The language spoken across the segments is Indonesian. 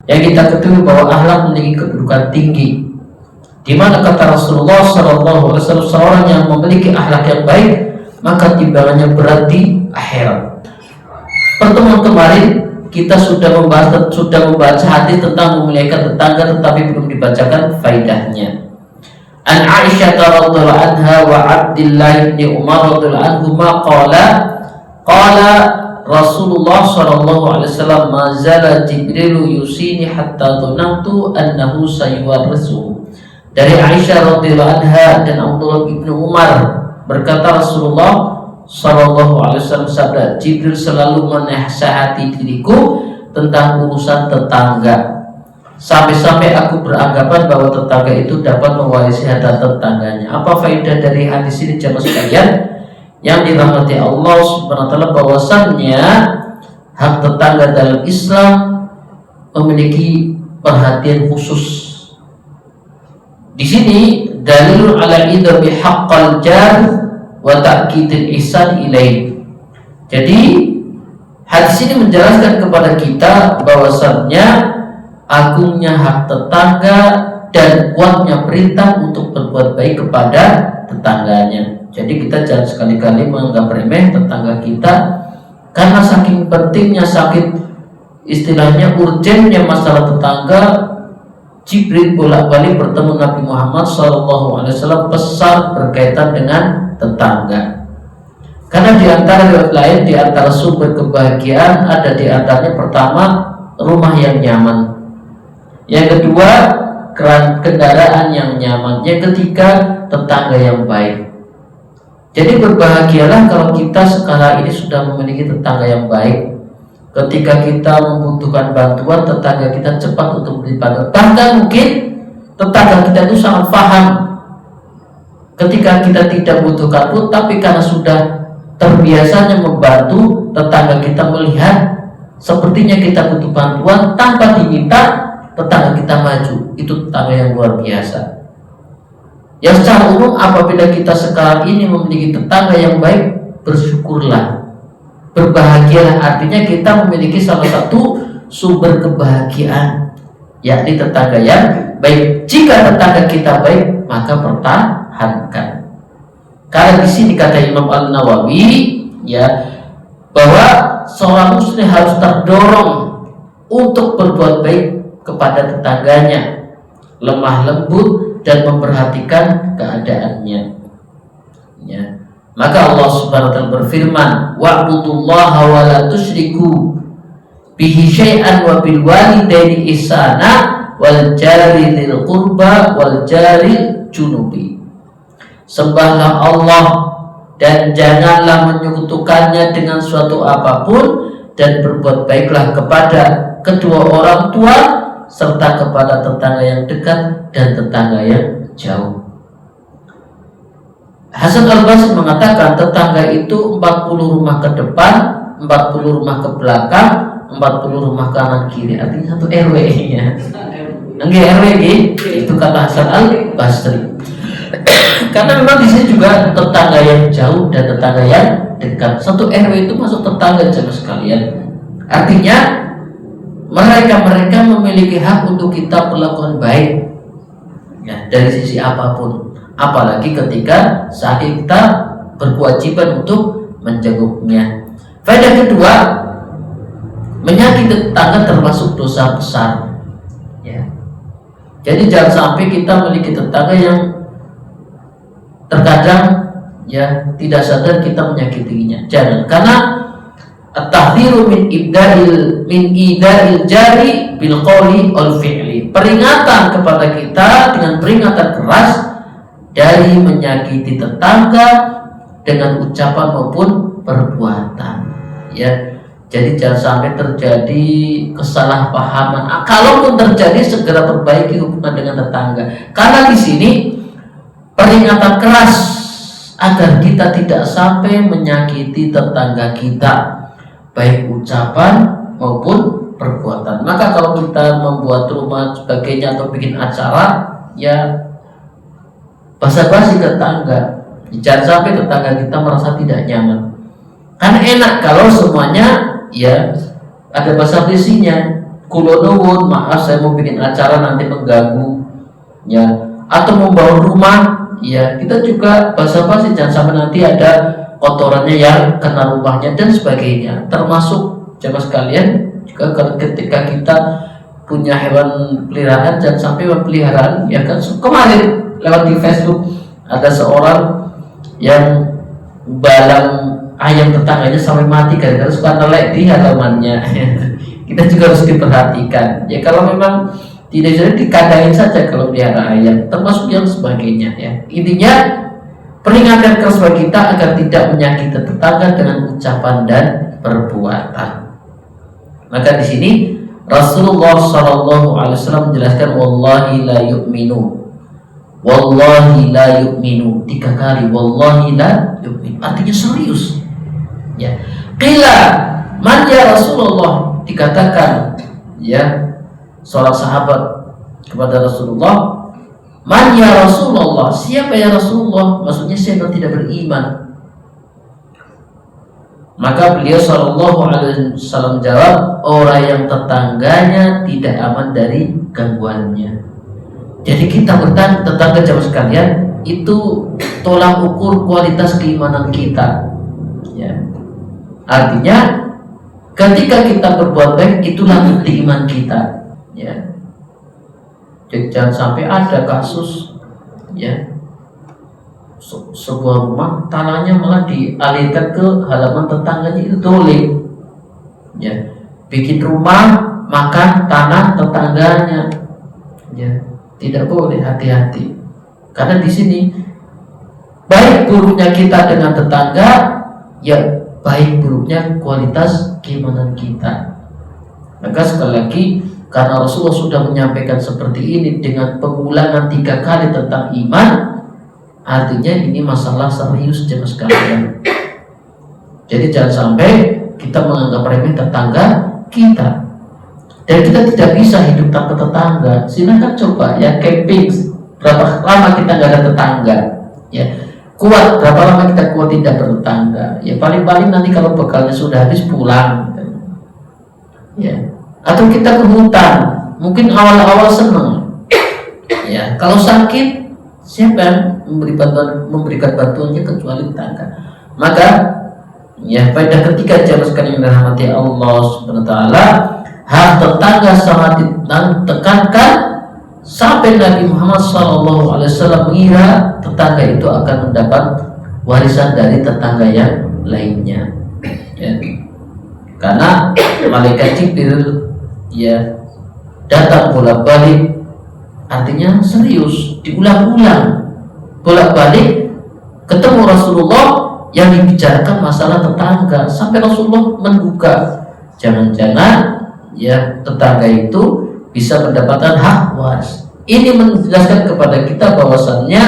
Yang kita ketahui bahwa akhlak memiliki kedudukan tinggi, di mana kata Rasulullah SAW, seorang yang memiliki akhlak yang baik maka timbangannya berat di akhirat. Pertemuan kemarin kita sudah membaca hadis tentang memuliakan tetangga, tetapi belum dibacakan faidahnya. An Aisyah radhiyallahu anha wa Abdullah bin Umar radhiyallahu anhuma qala Rasulullah sallallahu alaihi wasallam ma zala Jibril yusini hatta dhanantu annahu sayuwarrisu. Dari Aisyah radhiyallahu anha dan Abdullah bin Umar berkata, Rasulullah sallallahu alaihi wasallam sabda, Jibril selalu menasihati diriku tentang urusan tetangga, sampai-sampai aku beranggapan bahwa tetangga itu dapat mewarisi harta tetangganya. Apa faedah dari hadis ini jemaah sekalian yang dirahmati Allah Subhanahu wa taala? Bahwasannya hak tetangga dalam Islam memiliki perhatian khusus. Di sini dalil ala idza bihaqqal jar wa ta'kidil ihsan ilaih. Jadi hadis ini menjelaskan kepada kita bahwasannya agungnya hak tetangga dan kuatnya perintah untuk berbuat baik kepada tetangganya. Jadi kita jangan sekali-kali menganggap remeh tetangga kita, karena saking pentingnya, saking istilahnya urgennya masalah tetangga, Jibril bolak-balik bertemu Nabi Muhammad SAW besar berkaitan dengan tetangga. Karena di antara riwayat lain, di antara sumber kebahagiaan ada di antaranya pertama rumah yang nyaman, yang kedua kendaraan yang nyaman, yang ketiga tetangga yang baik. Jadi berbahagialah kalau kita sekarang ini sudah memiliki tetangga yang baik. Ketika kita membutuhkan bantuan, tetangga kita cepat untuk memberi bantuan. Bahkan mungkin tetangga kita itu sangat paham ketika kita tidak butuhkan pun, tapi karena sudah terbiasanya membantu, tetangga kita melihat sepertinya kita butuh bantuan, tanpa diminta tetangga kita maju. Itu tetangga yang luar biasa. Ya, secara umum apabila kita sekarang ini memiliki tetangga yang baik, bersyukurlah, berbahagialah. Artinya kita memiliki salah satu sumber kebahagiaan, yakni tetangga yang baik. Jika tetangga kita baik, maka pertahankan. Karena di sini kata Imam An-Nawawi, ya, bahwa seorang muslim harus terdorong untuk berbuat baik kepada tetangganya, lemah lembut dan memperhatikan keadaannya. Ya. Maka Allah Subhanahu wa taala berfirman, wa'budullaha wa la tusyriku bihi syai'an wa bil walidaini ihsana wal jari dzil qurba wal jari junubi. Sembahlah Allah dan janganlah menyekutukannya dengan suatu apapun, dan berbuat baiklah kepada kedua orang tua serta kepada tetangga yang dekat dan tetangga yang jauh. Hasan Al-Basri mengatakan tetangga itu 40 rumah ke depan, 40 rumah ke belakang, 40 rumah kanan kiri. Artinya satu RW ya. Nggih RW itu kata Hasan Al-Basri. Karena memang di sini juga tetangga yang jauh dan tetangga yang dekat. Satu RW itu masuk tetangga jemaah sekalian. Artinya mereka memiliki hak untuk kita perlakuan baik, ya, dari sisi apapun, apalagi ketika saat kita berkewajiban untuk menjenguknya. Faedah kedua, menyakiti tetangga termasuk dosa besar, ya. Jadi jangan sampai kita memiliki tetangga yang terkadang ya tidak sadar kita menyakitinya. Jangan, karena at-tahdhiru min ida'il jari bil qawli wal fi'li. Peringatan kepada kita dengan peringatan keras dari menyakiti tetangga dengan ucapan maupun perbuatan. Ya. Jadi jangan sampai terjadi kesalahpahaman. Kalaupun terjadi, segera perbaiki hubungan dengan tetangga. Karena di sini peringatan keras agar kita tidak sampai menyakiti tetangga kita, baik ucapan maupun perbuatan. Maka kalau kita membuat rumah sebagainya atau bikin acara, ya basa-basi tetangga, jangan sampai tetangga kita merasa tidak nyaman. Karena enak kalau semuanya ya ada basa-basinya, kulo nuwun maaf saya mau bikin acara nanti mengganggu, ya, atau membangun rumah, ya kita juga basa-basi, jangan sampai nanti ada kotorannya yang kena rumahnya dan sebagainya. Termasuk jamaah sekalian juga ketika kita punya hewan peliharaan, jangan sampai hewan peliharaan, ya kan, kemarin lewat di Facebook ada seorang yang balang ayam tetangganya sampai mati gara-gara suka nelek di halamannya. Kita juga harus diperhatikan, ya kalau memang tidak jadi dikandangin saja kalau pelihara ayam, termasuk yang sebagainya, ya. Intinya peringatkan keras bagi kita agar tidak menyakiti tetangga dengan ucapan dan perbuatan. Maka di sini Rasulullah SAW menjelaskan wallahi la yu'minu, wallahi la yu'minu, 3 kali wallahi la yu'minu, artinya serius, ya. Qila man ya Rasulullah, dikatakan, ya, seorang sahabat kepada Rasulullah, man ya Rasulullah, siapa ya Rasulullah, maksudnya siapa tidak beriman. Maka beliau SAW jawab, orang yang tetangganya tidak aman dari gangguannya. Jadi kita tetangga jamaah sekalian itu tolak ukur kualitas keimanan kita, ya. Artinya ketika kita berbuat baik, itulah bukti iman kita, ya. Jadi jangan sampai ada kasus, ya, sebuah rumah tanahnya malah dialihkan ke halaman tetangganya, itu dolim, ya. Bikin rumah makan tanah tetangganya, ya, tidak boleh, hati-hati. Karena di sini baik buruknya kita dengan tetangga, ya baik buruknya kualitas keimanan kita. Maka sekali lagi, karena Rasulullah sudah menyampaikan seperti ini dengan pengulangan 3 kali tentang iman, artinya ini masalah serius jemaah sekalian. Jadi jangan sampai kita menganggap remeh tetangga kita, dan kita tidak bisa hidup tanpa tetangga. Silakan coba, ya, camping, berapa lama kita nggak ada tetangga, ya. Kuat, berapa lama kita kuat tidak bertetangga, ya. Paling-paling nanti kalau bekalnya sudah habis pulang, ya. Atau kita ke hutan, mungkin awal-awal senang, ya. Kalau sakit, siapa yang memberikan bantuannya kecuali tetangga. Maka, ya, pada ketika jamaah sekalian yang dirahmati Allah Subhanahu wa taala, hak tetangga sangat ditekankan sampai Nabi Muhammad SAW mengira tetangga itu akan mendapat warisan dari tetangga yang lainnya, ya. Karena malaikat Jibril, ya, datang bolak-balik, artinya serius, diulang-ulang, bolak-balik ketemu Rasulullah yang dibicarakan masalah tetangga, sampai Rasulullah menduga jangan-jangan, ya, tetangga itu bisa mendapatkan hak waris. Ini menjelaskan kepada kita bahwasannya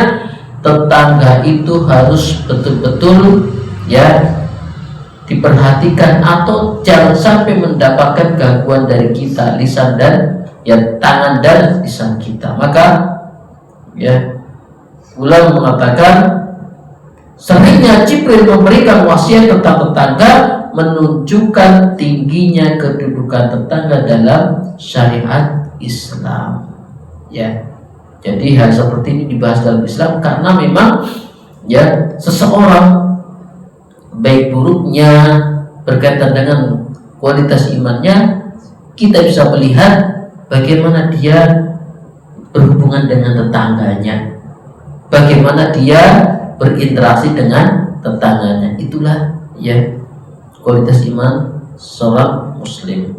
tetangga itu harus betul-betul, ya, diperhatikan, atau jangan sampai mendapatkan gangguan dari kita, lisan dan, ya, tangan dan lisan kita. Maka, ya, ulama mengatakan seringnya Jibril memberikan wasiat tentang tetangga menunjukkan tingginya kedudukan tetangga dalam syariat Islam, ya. Jadi hal seperti ini dibahas dalam Islam karena memang, ya, seseorang baik buruknya berkaitan dengan kualitas imannya, kita bisa melihat bagaimana dia berhubungan dengan tetangganya, bagaimana dia berinteraksi dengan tetangganya. Itulah, ya, kualitas iman seorang muslim.